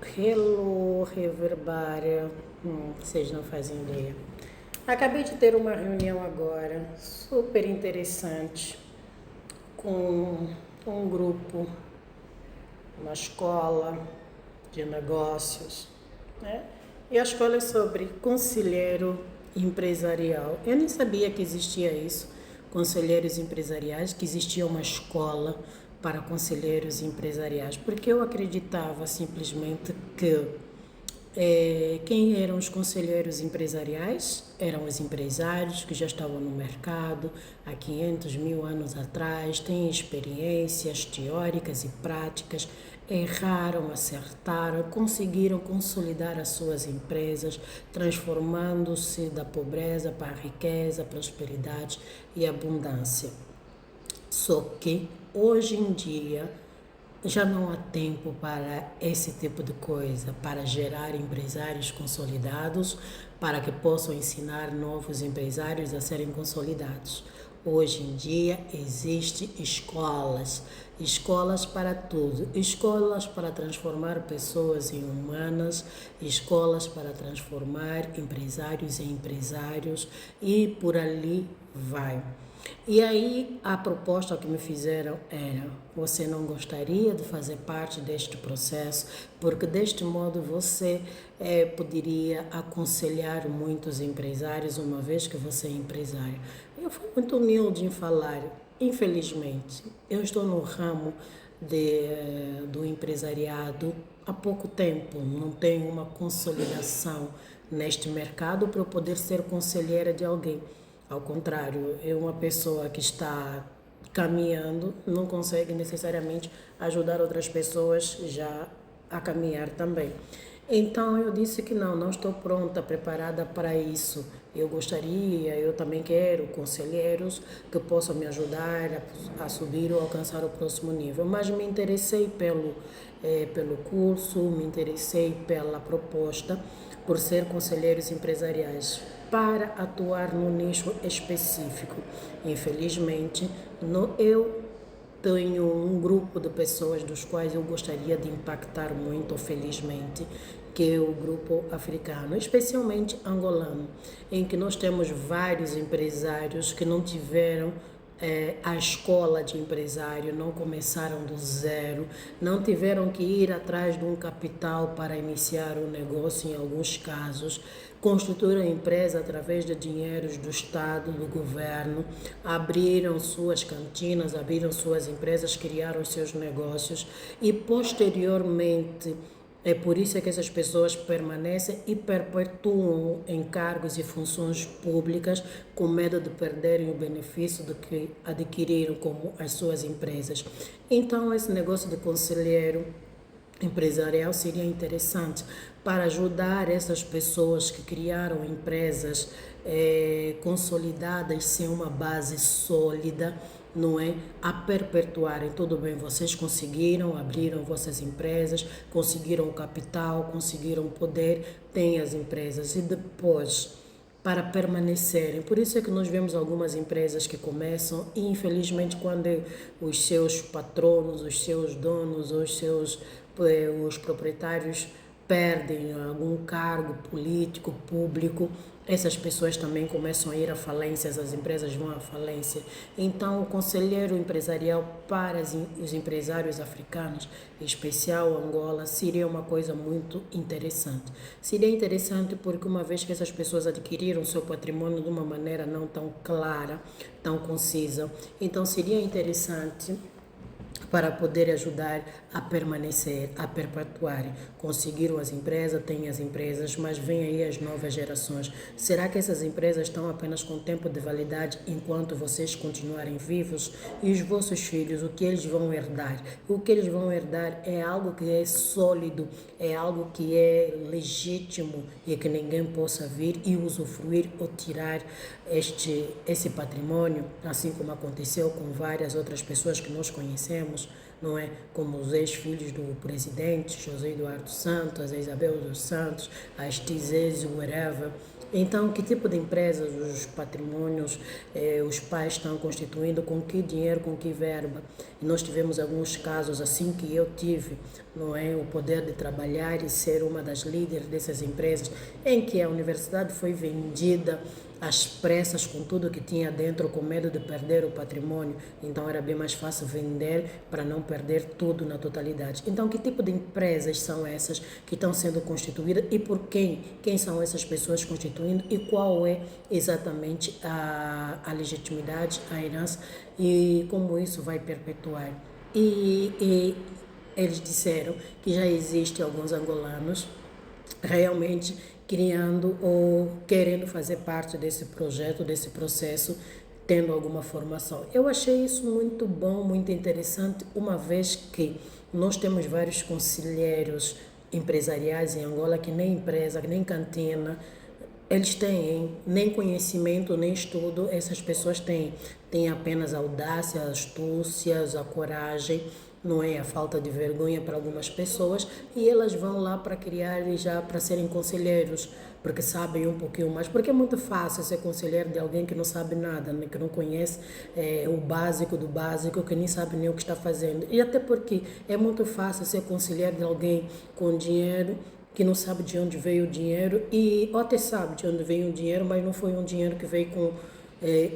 Hello, Reverbária. Vocês não fazem ideia. Acabei de ter uma reunião agora, super interessante, com um grupo, uma escola de negócios, né? E a escola é sobre conselheiro empresarial. Eu nem sabia que existia isso, conselheiros empresariais, que existia uma escola para conselheiros empresariais, porque eu acreditava simplesmente que quem eram os conselheiros empresariais? Eram os empresários que já estavam no mercado há 500 mil anos atrás, têm experiências teóricas e práticas, erraram, acertaram, conseguiram consolidar as suas empresas, transformando-se da pobreza para a riqueza, prosperidade e abundância. Só que hoje em dia já não há tempo para esse tipo de coisa, para gerar empresários consolidados, para que possam ensinar novos empresários a serem consolidados. Hoje em dia existem escolas para tudo, escolas para transformar pessoas em humanas, escolas para transformar empresários em empresários e por ali vai. E aí a proposta que me fizeram era: você não gostaria de fazer parte deste processo, porque deste modo você poderia aconselhar muitos empresários, uma vez que você é empresário. Eu fui muito humilde em falar. Infelizmente, eu estou no ramo do empresariado há pouco tempo, não tenho uma consolidação neste mercado para eu poder ser conselheira de alguém. Ao contrário, uma pessoa que está caminhando não consegue necessariamente ajudar outras pessoas já a caminhar também. Então eu disse que não estou pronta, preparada para isso. Eu também quero conselheiros que possam me ajudar a subir ou alcançar o próximo nível. Mas me interessei pelo curso, me interessei pela proposta, por ser conselheiros empresariais, para atuar no nicho específico. Infelizmente, eu tenho um grupo de pessoas dos quais eu gostaria de impactar muito, felizmente, que é o grupo africano, especialmente angolano, em que nós temos vários empresários que não tiveram a escola de empresário, não começaram do zero, não tiveram que ir atrás de um capital para iniciar um negócio, em alguns casos, constituíram a empresa através de dinheiros do Estado, do governo, abriram suas cantinas, abriram suas empresas, criaram seus negócios e posteriormente é por isso que essas pessoas permanecem e perpetuam em cargos e funções públicas com medo de perderem o benefício do que adquiriram como as suas empresas. Então, esse negócio de conselheiro empresarial seria interessante para ajudar essas pessoas que criaram empresas consolidadas sem uma base sólida, não é? A perpetuarem. Tudo bem, vocês conseguiram, abriram vossas empresas, conseguiram o capital, conseguiram poder, têm as empresas e depois para permanecerem. Por isso é que nós vemos algumas empresas que começam e infelizmente quando os seus patronos, os seus donos, os proprietários perdem algum cargo político, público, essas pessoas também começam a ir à falência, as empresas vão à falência. Então, o conselheiro empresarial para os empresários africanos, em especial Angola, seria uma coisa muito interessante. Seria interessante porque uma vez que essas pessoas adquiriram seu patrimônio de uma maneira não tão clara, tão concisa, então seria interessante para poder ajudar a permanecer, a perpetuar. Conseguiram as empresas, têm as empresas, mas vêm aí as novas gerações. Será que essas empresas estão apenas com tempo de validade enquanto vocês continuarem vivos? E os vossos filhos, o que eles vão herdar? O que eles vão herdar é algo que é sólido, é algo que é legítimo e que ninguém possa vir e usufruir ou tirar esse patrimônio, assim como aconteceu com várias outras pessoas que nós conhecemos, não é? Como os ex-filhos do presidente José Eduardo Santos, a Isabel dos Santos, as Tizés, whatever. Então, que tipo de empresas, os patrimônios, os pais estão constituindo, com que dinheiro, com que verba? E nós tivemos alguns casos assim que eu tive, não é, o poder de trabalhar e ser uma das líderes dessas empresas, em que a universidade foi vendida às pressas com tudo que tinha dentro, com medo de perder o patrimônio. Então era bem mais fácil vender para não perder tudo na totalidade. Então, que tipo de empresas são essas que estão sendo constituídas e por quem? Quem são essas pessoas constituindo e qual é exatamente a legitimidade, a herança e como isso vai perpetuar? E eles disseram que já existem alguns angolanos realmente criando ou querendo fazer parte desse projeto, desse processo, tendo alguma formação. Eu achei isso muito bom, muito interessante, uma vez que nós temos vários conselheiros empresariais em Angola que nem empresa, nem cantina, eles têm nem conhecimento, nem estudo, essas pessoas têm apenas a audácia, a astúcia, a coragem, não é a falta de vergonha para algumas pessoas e elas vão lá para criar e já para serem conselheiros, porque sabem um pouquinho mais, porque é muito fácil ser conselheiro de alguém que não sabe nada, né? Que não conhece o básico do básico, que nem sabe nem o que está fazendo. E até porque é muito fácil ser conselheiro de alguém com dinheiro, que não sabe de onde veio o dinheiro e ou até sabe de onde veio o dinheiro, mas não foi um dinheiro que veio com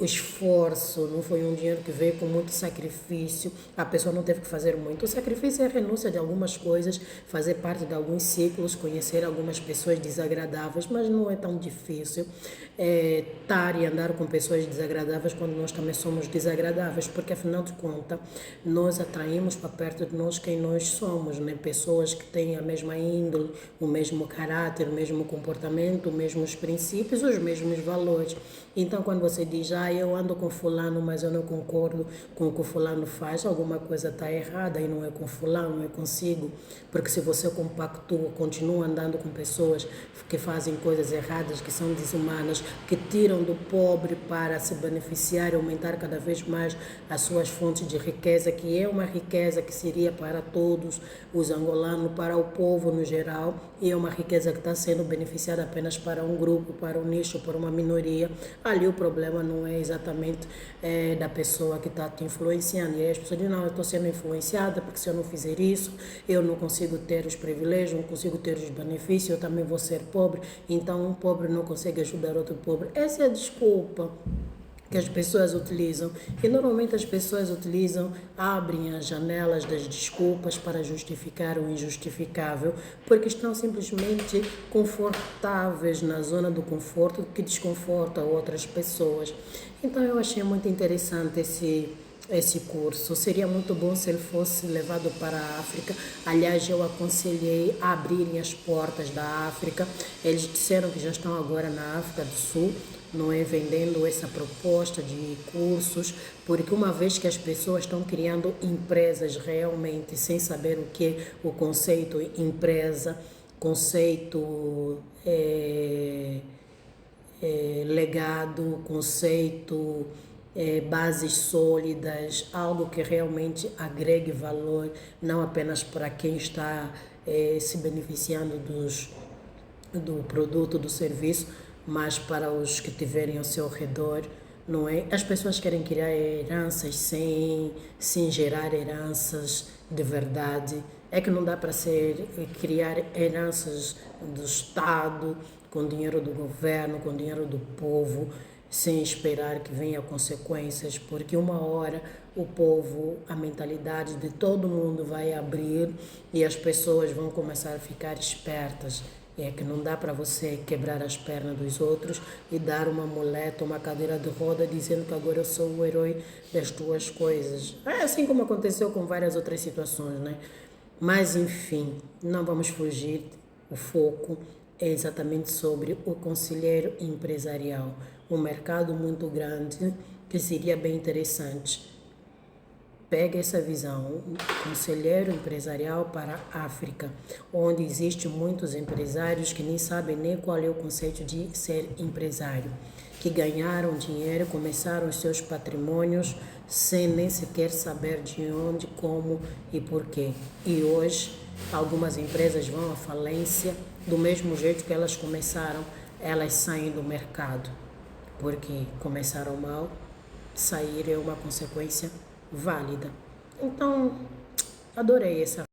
o esforço, não foi um dinheiro que veio com muito sacrifício, a pessoa não teve que fazer muito. O sacrifício é a renúncia de algumas coisas, fazer parte de alguns ciclos, conhecer algumas pessoas desagradáveis, mas não é tão difícil estar e andar com pessoas desagradáveis quando nós também somos desagradáveis, porque afinal de contas nós atraímos para perto de nós quem nós somos, né? Pessoas que têm a mesma índole, o mesmo caráter, o mesmo comportamento, os mesmos princípios, os mesmos valores. Então, quando você diz, eu ando com fulano, mas eu não concordo com o que o fulano faz, alguma coisa está errada e não é com fulano, não é consigo. Porque se você compactua, continua andando com pessoas que fazem coisas erradas, que são desumanas, que tiram do pobre para se beneficiar e aumentar cada vez mais as suas fontes de riqueza, que é uma riqueza que seria para todos os angolanos, para o povo no geral, e é uma riqueza que está sendo beneficiada apenas para um grupo, para um nicho, para uma minoria. Ali o problema não é exatamente da pessoa que está te influenciando. E aí as pessoas dizem, não, eu estou sendo influenciada porque se eu não fizer isso, eu não consigo ter os privilégios, não consigo ter os benefícios, eu também vou ser pobre. Então um pobre não consegue ajudar outro pobre. Essa é a desculpa que as pessoas utilizam. E normalmente as pessoas abrem as janelas das desculpas para justificar o injustificável, porque estão simplesmente confortáveis na zona do conforto que desconforta outras pessoas. Então eu achei muito interessante esse curso. Seria muito bom se ele fosse levado para a África. Aliás, eu aconselhei a abrirem as portas da África. Eles disseram que já estão agora na África do Sul, não é, vendendo essa proposta de cursos, porque uma vez que as pessoas estão criando empresas realmente sem saber o que é o conceito empresa, conceito legado, conceito bases sólidas, algo que realmente agregue valor, não apenas para quem está se beneficiando do produto, do serviço, mas para os que tiverem ao seu redor, não é? As pessoas querem criar heranças sem gerar heranças de verdade. É que não dá para criar heranças do Estado, com dinheiro do governo, com dinheiro do povo, sem esperar que venha consequências, porque uma hora o povo, a mentalidade de todo mundo vai abrir e as pessoas vão começar a ficar espertas. É que não dá para você quebrar as pernas dos outros e dar uma muleta, uma cadeira de roda dizendo que agora eu sou o herói das tuas coisas. É assim como aconteceu com várias outras situações, né? Mas enfim, não vamos fugir. O foco é exatamente sobre o conselheiro empresarial. Um mercado muito grande que seria bem interessante. Pega essa visão, conselheiro empresarial para a África, onde existem muitos empresários que nem sabem nem qual é o conceito de ser empresário, que ganharam dinheiro, começaram os seus patrimônios sem nem sequer saber de onde, como e porquê. E hoje algumas empresas vão à falência do mesmo jeito que elas começaram. elas saem do mercado, porque começaram mal, sair é uma consequência válida. Então, adorei essa